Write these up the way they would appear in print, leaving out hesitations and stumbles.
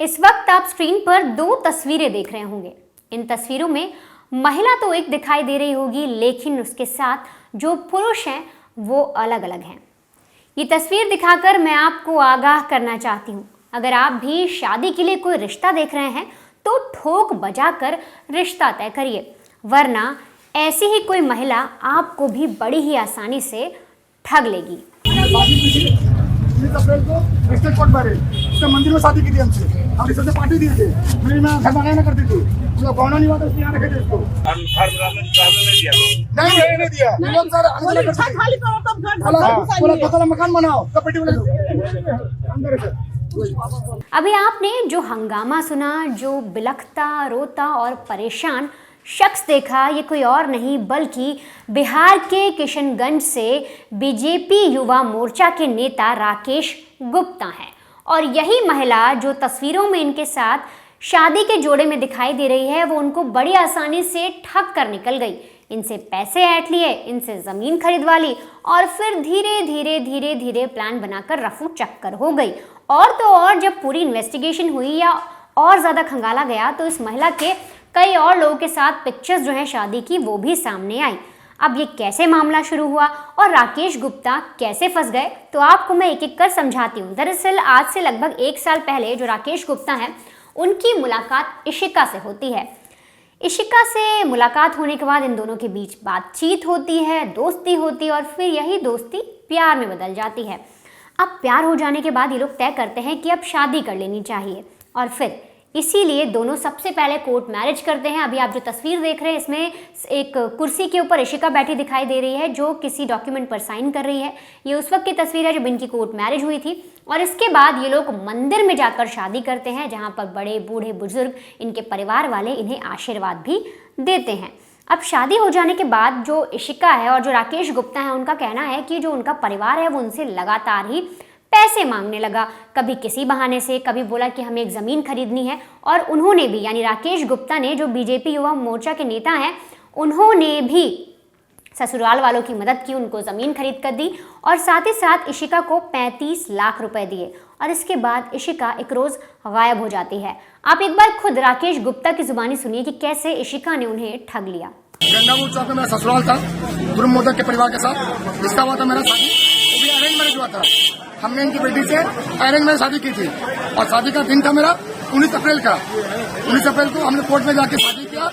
इस वक्त आप स्क्रीन पर दो तस्वीरें देख रहे होंगे। इन तस्वीरों में महिला तो एक दिखाई दे रही होगी, लेकिन उसके साथ जो पुरुष हैं वो अलग अलग हैं। ये तस्वीर दिखाकर मैं आपको आगाह करना चाहती हूँ, अगर आप भी शादी के लिए कोई रिश्ता देख रहे हैं तो ठोक बजाकर रिश्ता तय करिए, वरना ऐसी ही कोई महिला आपको भी बड़ी ही आसानी से ठग लेगी। 30 अप्रैल को वेस्टर्न कोर्ट मैरिज, उसने मंदिर में शादी की थी हमसे, हम रिश्ते से पार्टी दिए थे, मेरी माँ घर बनाया ना करती थी, उसका गौना नहीं हुआ था, उसने यहाँ रखे थे इसको। नहीं दिया, लोग सर बोला मकान बनाओ, तब पेटी अंदर है। अभी आपने जो हंगामा सुना, जो बिलखता रोता और परेशान शख्स देखा, ये कोई और नहीं बल्कि बिहार के किशनगंज से बीजेपी युवा मोर्चा के नेता राकेश गुप्ता हैं। और यही महिला जो तस्वीरों में इनके साथ शादी के जोड़े में दिखाई दे रही है, वो उनको बड़ी आसानी से ठग कर निकल गई। इनसे पैसे ऐंठ लिए, इनसे ज़मीन खरीदवा ली और फिर धीरे धीरे धीरे धीरे प्लान बनाकर रफू चक्कर हो गई। और तो और जब पूरी इन्वेस्टिगेशन हुई या और ज़्यादा खंगाला गया तो इस महिला के कई और लोगों के साथ पिक्चर्स जो हैं शादी की वो भी सामने आई। अब ये कैसे मामला शुरू हुआ और राकेश गुप्ता कैसे फंस गए, तो आपको मैं एक एक कर समझाती हूँ। दरअसल आज से लगभग 1 साल पहले जो राकेश गुप्ता हैं उनकी मुलाकात इशिका से होती है। इशिका से मुलाकात होने के बाद इन दोनों के बीच बातचीत होती है, दोस्ती होती है और फिर यही दोस्ती प्यार में बदल जाती है। अब प्यार हो जाने के बाद ये लोग तय करते हैं कि अब शादी कर लेनी चाहिए और फिर इसीलिए दोनों सबसे पहले कोर्ट मैरिज करते हैं। अभी आप जो तस्वीर देख रहे हैं इसमें एक कुर्सी के ऊपर इशिका बैठी दिखाई दे रही है जो किसी डॉक्यूमेंट पर साइन कर रही है। ये उस वक्त की तस्वीर है जब इनकी कोर्ट मैरिज हुई थी और इसके बाद ये लोग मंदिर में जाकर शादी करते हैं, जहाँ पर बड़े बूढ़े बुजुर्ग इनके परिवार वाले इन्हें आशीर्वाद भी देते हैं। अब शादी हो जाने के बाद जो इशिका है और जो राकेश गुप्ता है उनका कहना है कि जो उनका परिवार है वो उनसे लगातार ही पैसे मांगने लगा, कभी किसी बहाने से, कभी बोला कि हमें एक ज़मीन खरीदनी है। और उन्होंने भी, यानी राकेश गुप्ता ने जो बीजेपी युवा मोर्चा के नेता हैं, उन्होंने भी ससुराल वालों की मदद की, उनको ज़मीन खरीद कर दी और साथ ही साथ इशिका को 35 लाख रुपए दिए। और इसके बाद इशिका एक रोज़ गायब हो जाती है। आप एक बार खुद राकेश गुप्ता की जुबानी सुनिए कि कैसे इशिका ने उन्हें ठग लिया। गंगापुर चौक में मेरा ससुराल था, ध्रुव मोदक के परिवार के साथ रिश्ता हुआ था मेरा शादी, वो भी अरेंज मैरिज हुआ था। हमने इनकी बेटी से अरेंज मैरिज शादी की थी और शादी का दिन था मेरा 19 अप्रैल का। 19 अप्रैल को हमने कोर्ट में जाके शादी किया,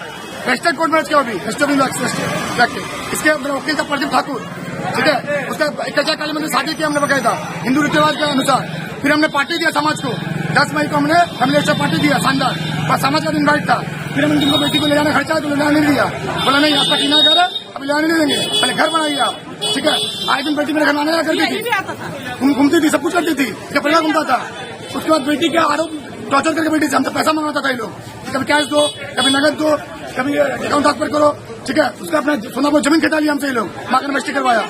रजिस्टर्ड कोर्ट मैरिज किया, इसके मेरे वकील था प्रदीप ठाकुर, ठीक है। उसका कच्चा काली मंदिर शादी की हमने बकायदा हिंदू रीति रिवाज के अनुसार। फिर हमने पार्टी दिया समाज को, 10 मई को हमने फैमिली पार्टी दिया शानदार, और समाज का इन्वाइट था। फिर हमने जिनको बेटी को ले जाना खर्चा तो ले जाने नहीं दिया, बोला नहीं आपका टीना घर है अभी ले जाने नहीं देंगे, पहले घर बनाइए आप, ठीक है। आए दिन बेटी मेरे घर आने करती थी, घूमती थी, सब कुछ करती थी, उसका परिवार घूमता था। उसके बाद बेटी के आरोप टॉर्चर करके बेटी से हमसे पैसा मंगाता था ये लोग, कभी कैश दो, कभी नगद दो, कभी अकाउंट ट्रांसफर करो, ठीक है। उसका अपना सोना पर जमीन खरीदा लिया हमसे ये लोग, माँ का इन्वेस्टी करवाया,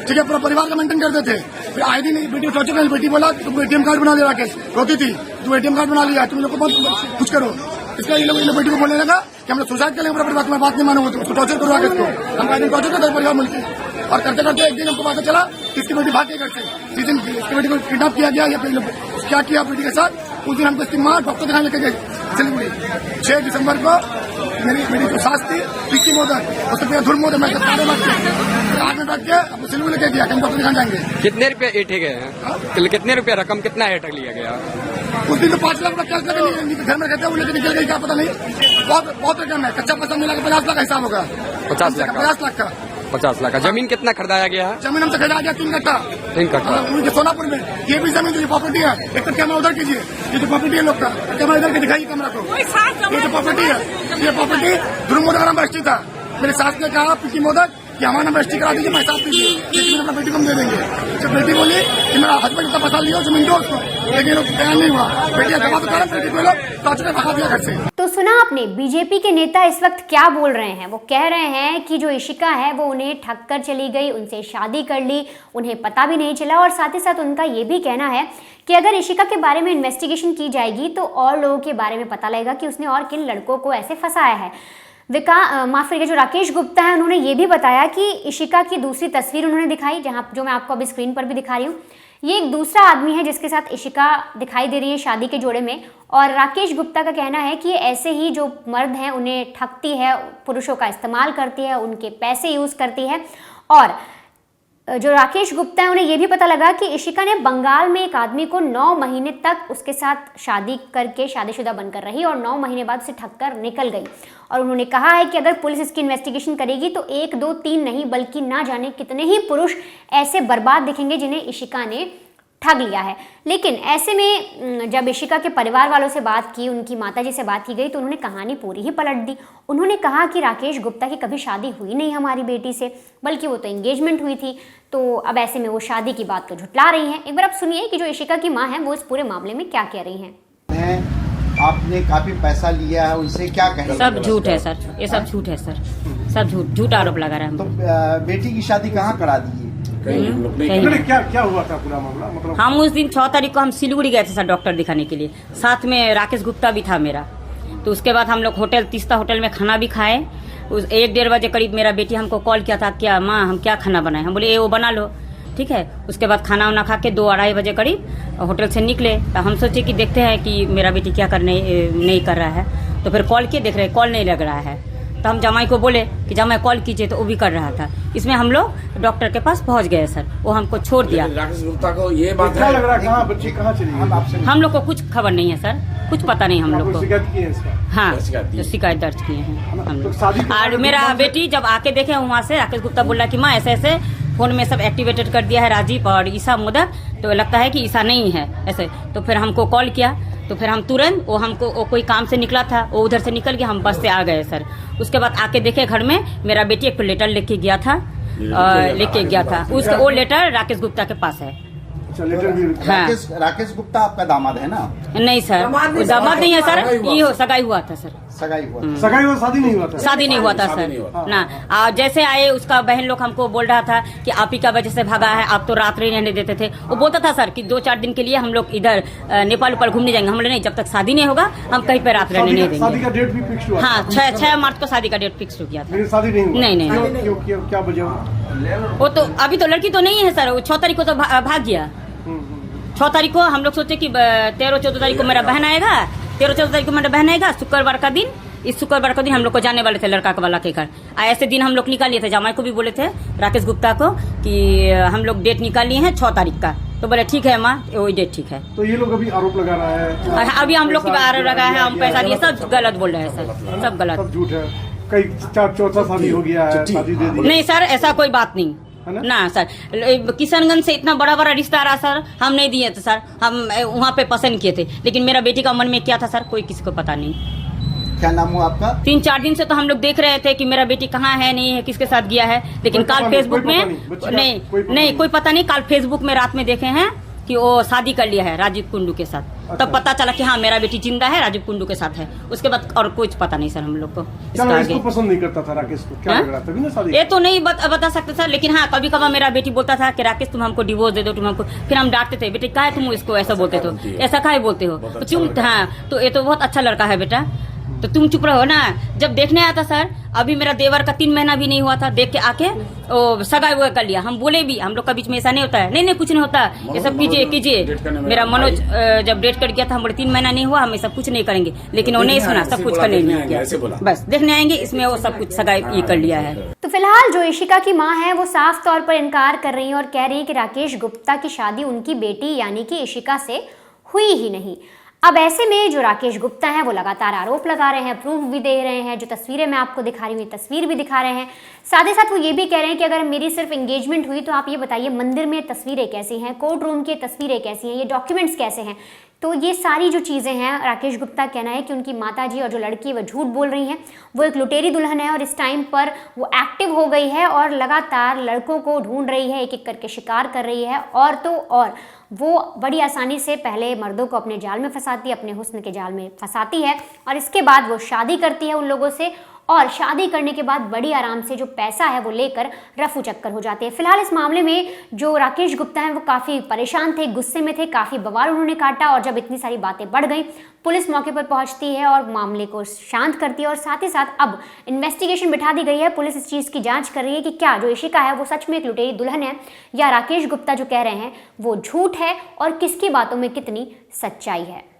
ठीक है। पूरा परिवार का मेंटेन करते थे। फिर आए दिन बेटी टॉर्चर कर, बेटी बोला तुम एटीएम कार्ड बना लिया, राकेश रोती थी, तुम एटीएम कार्ड बना लिया, तुम लोग को बहुत कुछ करो। इसका ये लोग बेटी को बोलने लगा कि हमने सुसाइड कर लिया, पूरा परिवार तुम्हारी बात नहीं मानोगे, तुम टॉर्चर करो राकेश को। हम कहा टॉर्चर करते परिवार मिलकर, और करते करते एक दिन हमको पता चला इसकी बेटी भाग के घर से, जिस दिन इसकी बेटी को किडनैप किया गया, क्या किया बेटी के साथ, उस दिन हमको इसकी माँ डॉक्टर दिखाने लेके गई सिलीगुड़ी। 6 दिसंबर को मेरी जो सास थी पिक्की मोदक, उससे मेरा धुर मोदक, मैं सारे बैठ के कार में बैठ के अपने सिलीगुड़ी लेके गया कि हम डॉक्टर दिखाने जाएंगे। कितने रुपए एठे गए हैं? कितने रुपया रकम कितना एठक लिया गया? उस दिन तो 5 लाख कैश लगे, घर में कहते हैं वो लेके निकल गई, क्या पता नहीं, बहुत रकम है। कच्चा पैसा मिला के 50 लाख हिसाब होगा, 50 लाख 50 लाख का। 50 लाख का। जमीन कितना खरीदाया गया है? जमीन हमसे खरीदा गया 3 कट्ठा। 3 कट्ठा उनके सोनापुर में। ये भी जमीन जो प्रॉपर्टी है, एक कैमरा उधर कीजिए, ये जो प्रॉपर्टी है लोग का कैमरा इधर के दिखाइए कैमरा को, ये जो प्रॉपर्टी है, ये प्रॉपर्टी ध्रुव मोदक का नाम रजिस्ट्री था। मेरे सास ने कहा पिकी मोदक कि हमारा नाम रजिस्ट्री करा दीजिए, मैं हिसाब दीजिए, लेकिन अपना बेटी को हम दे देंगे। जब बेटी बोली कि मेरा हस्बैंड इतना पैसा लिया जमीन दो उसको, लेकिन लोग तैयार नहीं हुआ, बेटी जमा तो करा, बेटी को लोग टॉर्चर भगा दिया घर से। तो सुना आपने बीजेपी के नेता इस वक्त क्या बोल रहे हैं। वो कह रहे हैं कि जो इशिका है वो उन्हें ठग कर चली गई, उनसे शादी कर ली, उन्हें पता भी नहीं चला। और साथ ही साथ उनका ये भी कहना है कि अगर इशिका के बारे में इन्वेस्टिगेशन की जाएगी तो और लोगों के बारे में पता लगेगा कि उसने और किन लड़कों को ऐसे फंसाया है। माफ करिएगा, जो राकेश गुप्ता है उन्होंने ये भी बताया कि इशिका की दूसरी तस्वीर उन्होंने दिखाई, जो मैं आपको अभी स्क्रीन पर भी दिखा रही हूँ। ये एक दूसरा आदमी है जिसके साथ इशिका दिखाई दे रही है शादी के जोड़े में। और राकेश गुप्ता का कहना है कि ऐसे ही जो मर्द हैं उन्हें ठगती है, पुरुषों का इस्तेमाल करती है, उनके पैसे यूज़ करती है। और जो राकेश गुप्ता है उन्हें यह भी पता लगा कि इशिका ने बंगाल में एक आदमी को 9 महीने तक उसके साथ शादी करके शादीशुदा बनकर रही और 9 महीने बाद उसे ठगकर निकल गई। और उन्होंने कहा है कि अगर पुलिस इसकी इन्वेस्टिगेशन करेगी तो 1, 2, 3 नहीं बल्कि ना जाने कितने ही पुरुष ऐसे बर्बाद दिखेंगे जिन्हें इशिका ने ठग लिया है। लेकिन ऐसे में जब इशिका के परिवार वालों से बात की, उनकी माताजी से बात की गई तो उन्होंने कहानी पूरी ही पलट दी। उन्होंने कहा कि राकेश गुप्ता की कभी शादी हुई नहीं हमारी बेटी से, बल्कि वो तो एंगेजमेंट हुई थी। तो अब ऐसे में वो शादी की बात को झुटला रही हैं। एक बार आप सुनिए कि जो इशिका की माँ है वो इस पूरे मामले में क्या कह रही हैं। आपने काफी पैसा लिया है, उनसे क्या कहेंगे? सब झूठ है सर, ये सब झूठ है सर, सब झूठ आरोप लगा रहा है। तो बेटी की शादी कहाँ करा दी? क्या हुआ था पूरा मामला? मतलब हम उस दिन 6 तारीख को हम सिलीगुड़ी गए थे सर डॉक्टर दिखाने के लिए, साथ में राकेश गुप्ता भी था मेरा। तो उसके बाद हम लोग होटल तीस्ता होटल में खाना भी खाए। उस 1-1:30 बजे करीब मेरा बेटी हमको कॉल किया था, क्या माँ हम क्या खाना बनाए? हम बोले ये वो बना लो, ठीक है। उसके बाद खाना वाना खा के 2-2:30 बजे करीब होटल से निकले। तो हम सोचे कि देखते हैं कि मेरा बेटी क्या करने नहीं कर रहा है। तो फिर कॉल किए, देख रहे कॉल नहीं लग रहा है। तो हम जमाई को बोले कि जमाई कॉल कीजिए, तो वो भी कर रहा था। इसमें हम लोग डॉक्टर के पास पहुंच गए सर, वो हमको छोड़ दिया। राकेश गुप्ता को ये बात क्या लग रहा है, कहाँ बच्ची कहाँ चली गई? हम लोग को कुछ खबर नहीं है सर, कुछ पता नहीं हम लोग को। शिकायत की है इसका? हाँ, तो शिकायत दर्ज किए हैं हम तो लोग। शादी के और मेरा बेटी जब आके देखे वहाँ से राकेश गुप्ता बोल रहा कि माँ ऐसे ऐसे फोन में सब एक्टिवेटेड कर दिया है राजीव और ईसा मोदक, तो लगता है कि ईसा नहीं है ऐसे। तो फिर हमको कॉल किया, तो फिर हम तुरंत वो कोई काम से निकला था, वो उधर से निकल के हम बस से आ गए सर। उसके बाद आके देखे घर में मेरा बेटी एक लेटर लेके गया था, उसका वो लेटर राकेश गुप्ता के पास है। लेटर भी हाँ। राकेश गुप्ता आपका दामाद है ना? नहीं सर, वो दामाद नहीं है सर, ये सगाई हुआ था सर। सगाई हुआ? सगाई हुआ, शादी नहीं हुआ था? शादी नहीं हुआ था सर ना। और जैसे आए उसका बहन लोग हमको बोल रहा था कि आप ही का वजह से भागा है, आप तो रात नहीं रहने देते थे। वो बोलता था सर कि 2-4 दिन के लिए हम लोग इधर नेपाल ऊपर घूमने जाएंगे। हम लोग नहीं, जब तक शादी नहीं होगा हम कहीं पे रात रहने नहीं देंगे। शादी का डेट भी फिक्स हुआ? हाँ, 6 मार्च को शादी का डेट फिक्स हो गया था। लेकिन शादी नहीं हुआ? नहीं। क्या वजह? वो तो अभी तो लड़की तो नहीं है सर, वो 6 तारीख को तो भाग गया। 6 तारीख को हम लोग सोचे कि 13-14 तारीख को मेरा बहन आएगा, 13-14 तारीख को मेरा बहन आएगा, शुक्रवार का दिन। इस शुक्रवार का दिन हम लोग को जाने वाले थे लड़का वाला के घर। ऐसे दिन हम लोग निकाल लिए थे, जमाई को भी बोले थे राकेश गुप्ता को कि हम लोग डेट निकाल लिए हैं 6 तारीख का। तो बोले ठीक है माँ, वही डेट ठीक है। तो ये लोग अभी आरोप लगा रहा है? अभी हम लोग की आरोप लगा है, हम पैसा दिए, सब गलत बोल रहे हैं सर, सब गलत, सब झूठ है। कई 4 शादी हो गया है, शादी दे दी? नहीं सर, ऐसा कोई बात नहीं ना सर। किशनगंज से इतना बड़ा बड़ा रिश्ता रहा सर, हम नहीं दिए थे सर, हम वहाँ पे पसंद किए थे। लेकिन मेरा बेटी का मन में क्या था सर, कोई किसी को पता नहीं। क्या नाम हुआ आपका? 3-4 दिन से तो हम लोग देख रहे थे कि मेरा बेटी कहाँ है, नहीं है, किसके साथ गया है। लेकिन काल फेसबुक में नहीं कोई पता नहीं, काल फेसबुक में रात में देखे हैं कि वो शादी कर लिया है राजीव कुंडू के साथ। तब पता चला कि हाँ मेरा बेटी जिंदा है, राजीव कुंडू के साथ है। उसके बाद और कुछ पता नहीं सर हम लोग को। इसको पसंद नहीं करता था राकेश को? क्या लग रहा था? तभी ना शादी? ये तो नहीं बता सकते सर, लेकिन हाँ कभी कभार मेरा बेटी बोलता था कि राकेश तुम हमको डिवोर्स दे दो, तुम हमको। फिर हम डांटते थे, बेटे काहे तुम इसको ऐसा बोलते हो, ऐसा काहे बोलते हो, तो हाँ तो ये तो बहुत अच्छा लड़का है बेटा, तो तुम चुप रहो ना। जब देखने आया था सर, अभी मेरा देवर का 3 महीना भी नहीं हुआ था, देख के आके सगाई वगाई कर लिया। हम बोले भी, हम लोग का बीच में ऐसा नहीं होता है, नहीं कुछ नहीं होता, ये सब कीजिए। मेरा मनोज जब डेट कर गया था, हम बोले 3 महीना नहीं हुआ, हम ये सब कुछ नहीं करेंगे। लेकिन वो नहीं सुना, सब कुछ कर लिया, बस देखने आएंगे, इसमें वो सब कुछ सगाई ये कर लिया है। तो फिलहाल जो इशिका की मां है वो साफ तौर पर इनकार कर रही है और कह रही है कि राकेश गुप्ता की शादी उनकी बेटी यानी कि इशिका से हुई ही नहीं। अब ऐसे में जो राकेश गुप्ता हैं वो लगातार आरोप लगा रहे हैं, प्रूफ भी दे रहे हैं, जो तस्वीरें मैं आपको दिखा रही हूँ तस्वीर भी दिखा रहे हैं। साथ ही साथ वो ये भी कह रहे हैं कि अगर मेरी सिर्फ एंगेजमेंट हुई तो आप ये बताइए मंदिर में तस्वीरें कैसी हैं, कोर्ट रूम की तस्वीरें कैसी हैं, ये डॉक्यूमेंट्स कैसे हैं। तो ये सारी जो चीज़ें हैं, राकेश गुप्ता कहना है कि उनकी माताजी और जो लड़की वो झूठ बोल रही हैं, वो एक लुटेरी दुल्हन है और इस टाइम पर वो एक्टिव हो गई है और लगातार लड़कों को ढूंढ रही है, एक एक करके शिकार कर रही है। और तो और वो बड़ी आसानी से पहले मर्दों को अपने जाल में फंसाती है, अपने हुस्न के जाल में फंसाती है और इसके बाद वो शादी करती है उन लोगों से और शादी करने के बाद बड़ी आराम से जो पैसा है वो लेकर रफू चक्कर हो जाते हैं। फिलहाल इस मामले में जो राकेश गुप्ता हैं वो काफ़ी परेशान थे, गुस्से में थे, काफ़ी बवाल उन्होंने काटा और जब इतनी सारी बातें बढ़ गई पुलिस मौके पर पहुंचती है और मामले को शांत करती है और साथ ही साथ अब इन्वेस्टिगेशन बिठा दी गई है। पुलिस इस चीज़ की जांच कर रही है कि क्या जो इशिका है वो सच में एक लुटेरी दुल्हन है या राकेश गुप्ता जो कह रहे हैं वो झूठ है और किसकी बातों में कितनी सच्चाई है।